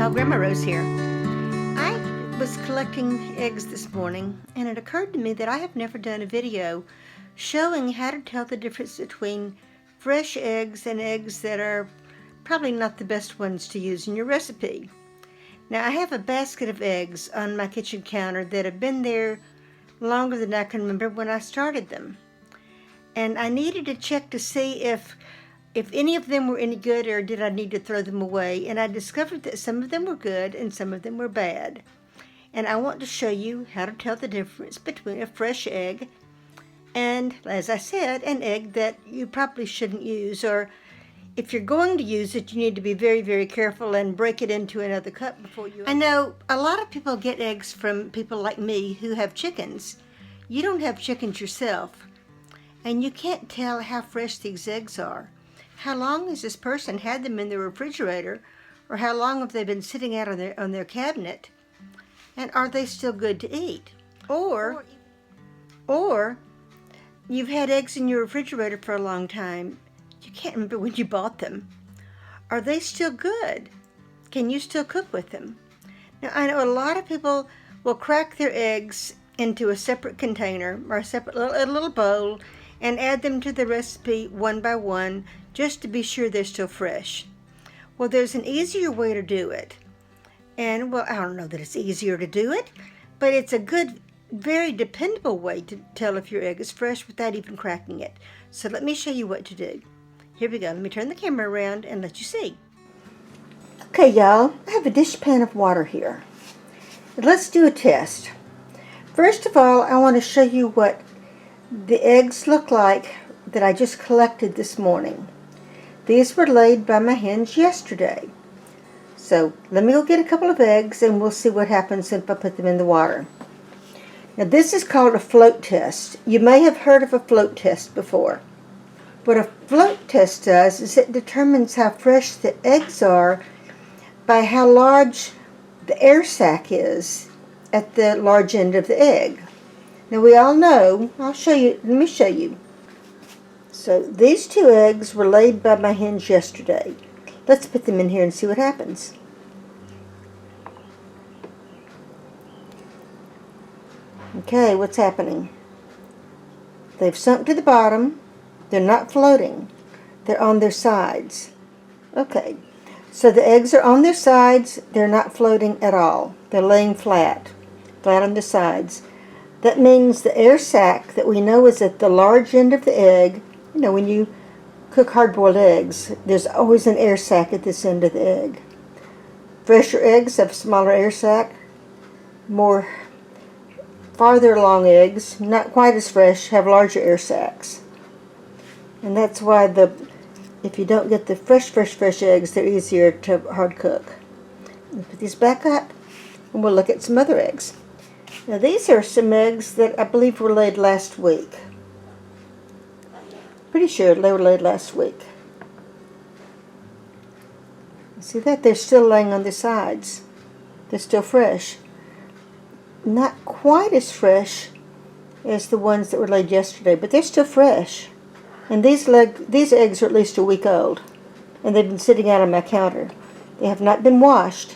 y'all, Grandma Rose here. I was collecting eggs this morning, and it occurred to me that I have never done a video showing how to tell the difference between fresh eggs and eggs that are probably not the best ones to use in your recipe. Now, I have a basket of eggs on my kitchen counter that have been there longer than I can remember when I started them. And I needed to check to see if any of them were any good or did I need to throw them away. And I discovered that some of them were good and some of them were bad. And I want to show you how to tell the difference between a fresh egg and, as I said, an egg that you probably shouldn't use. Or if you're going to use it, you need to be very, very careful and break it into another cup before you... I know a lot of people get eggs from people like me who have chickens. You don't have chickens yourself, and you can't tell how fresh these eggs are. How long has this person had them in the refrigerator, or how long have they been sitting out on their cabinet, and are they still good to eat? Or you've had eggs in your refrigerator for a long time. You can't remember when you bought them. Are they still good? Can you still cook with them? Now, I know a lot of people will crack their eggs into a separate container or a little bowl and add them to the recipe one by one just to be sure they're still fresh. Well, there's an easier way to do it. And, well, I don't know that it's easier to do it, but it's a good, very dependable way to tell if your egg is fresh without even cracking it. So let me show you what to do. Here we go. Let me turn the camera around and let you see. Okay, y'all, I have a dishpan of water here. Let's do a test. First of all, I want to show you what the eggs look like that I just collected this morning. These were laid by my hens yesterday. So let me go get a couple of eggs and we'll see what happens if I put them in the water. Now this is called a float test. You may have heard of a float test before. What a float test does is it determines how fresh the eggs are by how large the air sac is at the large end of the egg. Now we all know, let me show you. So these two eggs were laid by my hens yesterday. Let's put them in here and see what happens. Okay, what's happening? They've sunk to the bottom. They're not floating. They're on their sides. Okay, so the eggs are on their sides. They're not floating at all. They're laying flat on their sides. That means the air sac that we know is at the large end of the egg. You know, when you cook hard-boiled eggs, there's always an air sac at this end of the egg. Fresher eggs have a smaller air sac. More farther along eggs, not quite as fresh, have larger air sacs. And that's why if you don't get the fresh eggs, they're easier to hard cook. We'll put these back up and we'll look at some other eggs. Now these are some eggs that I believe were laid last week. Pretty sure they were laid last week. See that? They're still laying on their sides. They're still fresh. Not quite as fresh as the ones that were laid yesterday, but they're still fresh. And these eggs are at least a week old, and they've been sitting out on my counter. They have not been washed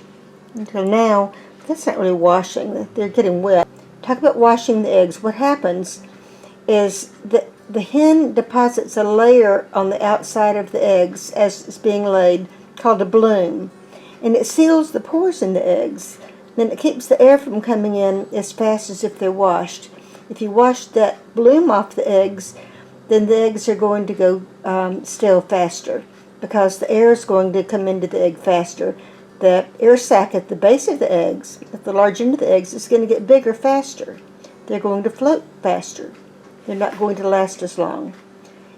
until now. That's not really washing. They're getting wet. Talk about washing the eggs. What happens is that the hen deposits a layer on the outside of the eggs as it's being laid called a bloom, and it seals the pores in the eggs. Then it keeps the air from coming in as fast as if they're washed. If you wash that bloom off the eggs, then the eggs are going to go stale faster because the air is going to come into the egg faster. The air sac at the base of the eggs, at the large end of the eggs, is going to get bigger faster. They're going to float faster. They're not going to last as long.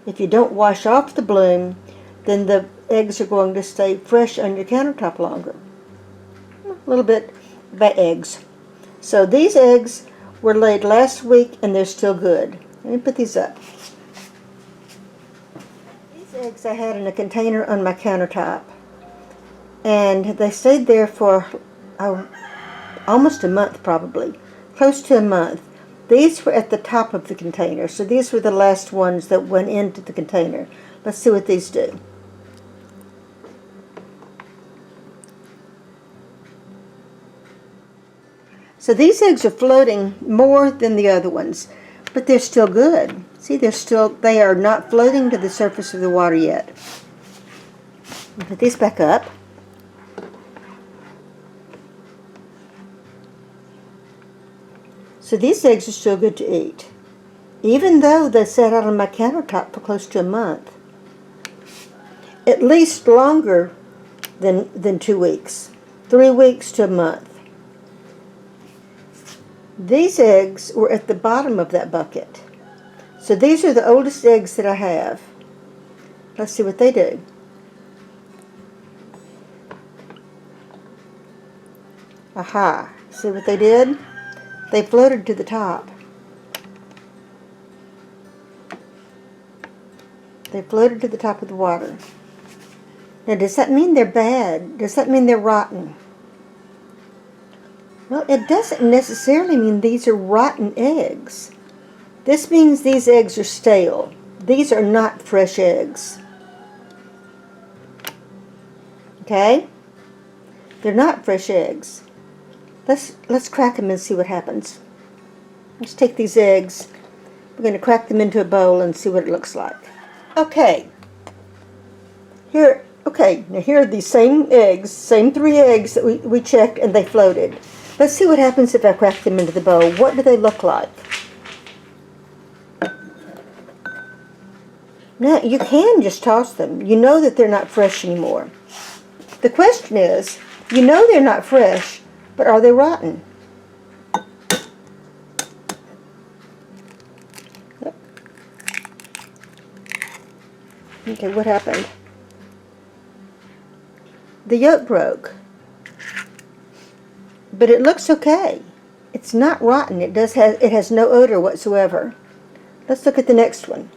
If you don't wash off the bloom, then the eggs are going to stay fresh on your countertop longer. A little bit about eggs. So these eggs were laid last week and they're still good. Let me put these up. These eggs I had in a container on my countertop, and they stayed there for almost a month, probably close to a month. These were at the top of the container, so these were the last ones that went into the container. Let's see what these do. So these eggs are floating more than the other ones, but they're still good. See, they are not floating to the surface of the water yet. Put these back up. So these eggs are still good to eat, even though they sat out on my countertop for close to a month. At least longer than 2 weeks. 3 weeks to a month. These eggs were at the bottom of that bucket. So these are the oldest eggs that I have. Let's see what they do. Aha. See what they did? They floated to the top. They floated to the top of the water. Now, does that mean they're bad? Does that mean they're rotten? Well, it doesn't necessarily mean these are rotten eggs. This means these eggs are stale. These are not fresh eggs. Okay? They're not fresh eggs. Let's crack them and see what happens. Let's take these eggs. We're going to crack them into a bowl and see what it looks like. Okay. Now here are these same eggs, same 3 eggs that we checked, and they floated. Let's see what happens if I crack them into the bowl. What do they look like? Now, you can just toss them. You know that they're not fresh anymore. The question is, you know they're not fresh, but are they rotten? Yep. Okay, what happened? The yolk broke. But it looks okay. It's not rotten. It has no odor whatsoever. Let's look at the next one.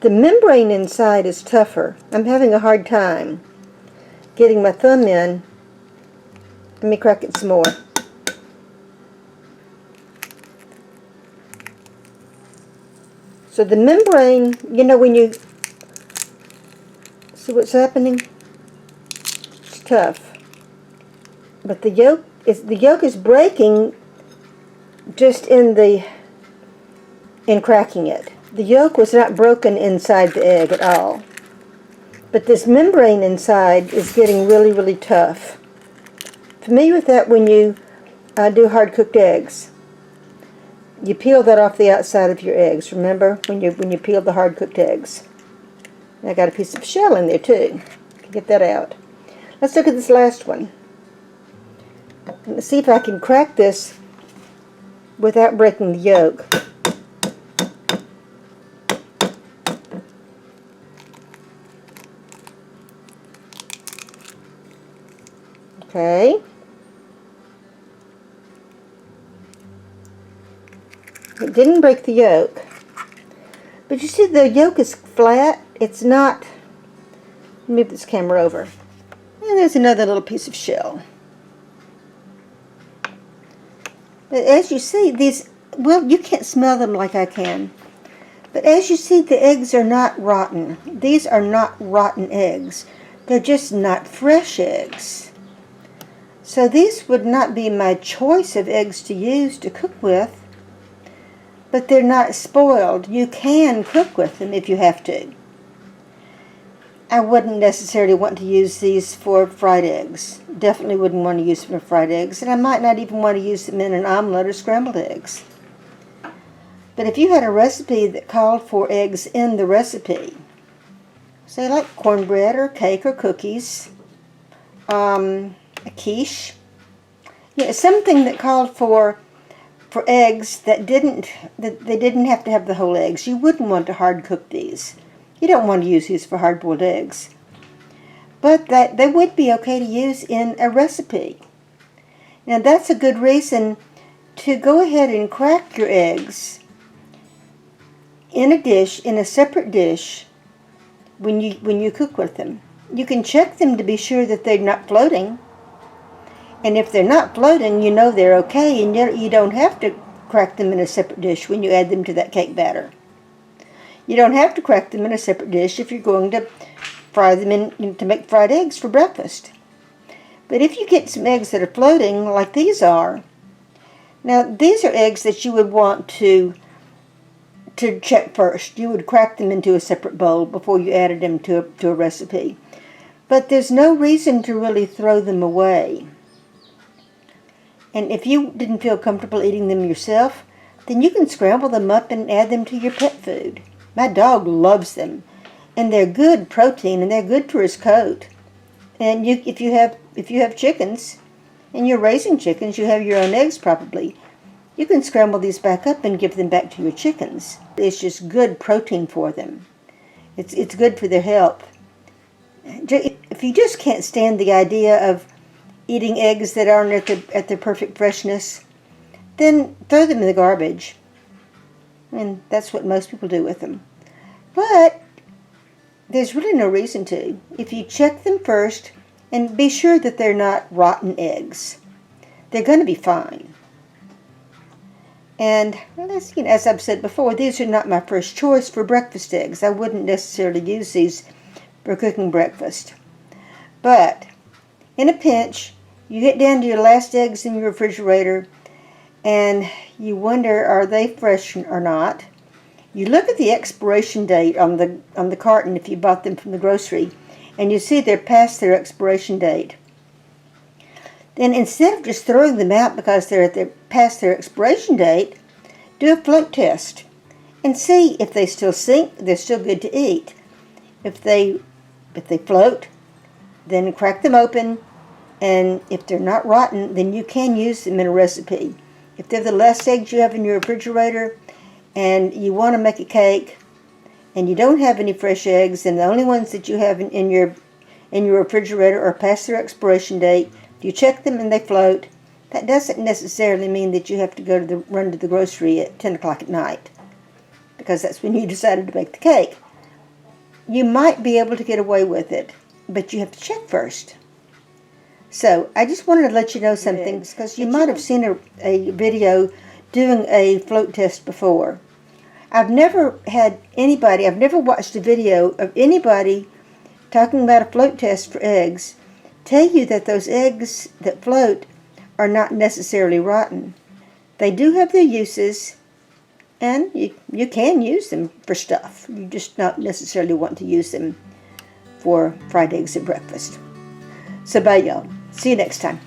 The membrane inside is tougher. I'm having a hard time getting my thumb in. Let me crack it some more. So the membrane, you know, when you see what's happening, it's tough. But the yolk is breaking just in cracking it. The yolk was not broken inside the egg at all. But this membrane inside is getting really, really tough. Familiar with that when you do hard-cooked eggs? You peel that off the outside of your eggs, remember? When you peel the hard-cooked eggs. And I got a piece of shell in there too. Get that out. Let's look at this last one. Let's see if I can crack this without breaking the yolk. Okay. It didn't break the yolk. But you see the yolk is flat. It's not. Move this camera over. And there's another little piece of shell. But as you see, these, well, you can't smell them like I can. But as you see, the eggs are not rotten. These are not rotten eggs. They're just not fresh eggs. So these would not be my choice of eggs to use to cook with. But they're not spoiled. You can cook with them if you have to. I wouldn't necessarily want to use these for fried eggs. Definitely wouldn't want to use them for fried eggs. And I might not even want to use them in an omelet or scrambled eggs. But if you had a recipe that called for eggs in the recipe, say like cornbread or cake or cookies, a quiche, something that called for eggs that they didn't have to have the whole eggs. You wouldn't want to hard cook these. You don't want to use these for hard-boiled eggs. But they would be okay to use in a recipe. Now that's a good reason to go ahead and crack your eggs in a dish, in a separate dish, when you cook with them. You can check them to be sure that they're not floating. And if they're not floating, you know they're okay, and you don't have to crack them in a separate dish when you add them to that cake batter. You don't have to crack them in a separate dish if you're going to fry them in to make fried eggs for breakfast. But if you get some eggs that are floating like these are, now these are eggs that you would want to check first. You would crack them into a separate bowl before you added them to a recipe. But there's no reason to really throw them away. And if you didn't feel comfortable eating them yourself, then you can scramble them up and add them to your pet food. My dog loves them, and they're good protein, and they're good for his coat. And if you have chickens, and you're raising chickens, you have your own eggs probably. You can scramble these back up and give them back to your chickens. It's just good protein for them. It's good for their health. If you just can't stand the idea of eating eggs that aren't at their perfect freshness, then throw them in the garbage. And that's what most people do with them. But there's really no reason to. If you check them first and be sure that they're not rotten eggs, they're going to be fine. And as I've said before, these are not my first choice for breakfast eggs. I wouldn't necessarily use these for cooking breakfast. But in a pinch, you get down to your last eggs in your refrigerator and you wonder, are they fresh or not? You look at the expiration date on the carton if you bought them from the grocery, and you see they're past their expiration date. Then instead of just throwing them out because they're past their expiration date, do a float test and see if they still sink, they're still good to eat. If they float, then crack them open, and if they're not rotten, then you can use them in a recipe. If they're the last eggs you have in your refrigerator and you want to make a cake and you don't have any fresh eggs and the only ones that you have in your refrigerator are past their expiration date, if you check them and they float, that doesn't necessarily mean that you have to run to the grocery at 10 o'clock at night, because that's when you decided to make the cake. You might be able to get away with it, but you have to check first. So I just wanted to let you know something, because you might have seen a video doing a float test before. I've never watched a video of anybody talking about a float test for eggs tell you that those eggs that float are not necessarily rotten. They do have their uses, and you can use them for stuff. You just not necessarily want to use them for fried eggs at breakfast. So bye, y'all. See you next time.